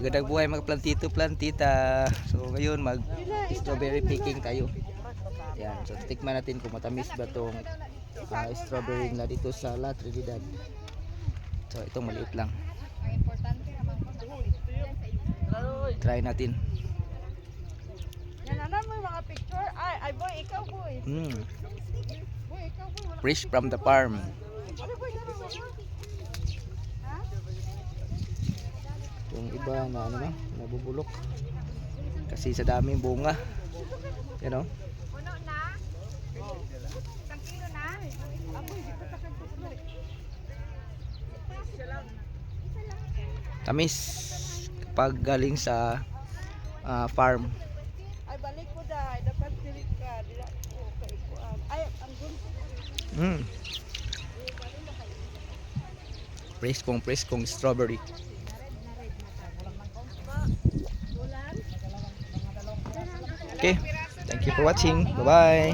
Magandang buhay mga plantito, plantita. So ngayon mag strawberry picking tayo. Yan, so tikman natin kung matamis ba tong strawberry na dito sa La Trinidad. So itong maliit lang. Try natin. Yan mo yung mga picture. Ay boy, ikaw boy. Boy, ikaw boy. Fresh from the farm. Ano boy, ano boy? Ha? Yung iba na ano na, nabubulok. Kasi sa daming bunga. Yan o. Puno na? Isang kilo na? Aboy, di ko takang puno. Tamis kapag galing sa farm. Ay balik ko dahil. Dapat sirit ka. Dila ko kaikuan. Ay, ang gunto. Preskong strawberry. Okay, thank you for watching. Bye bye.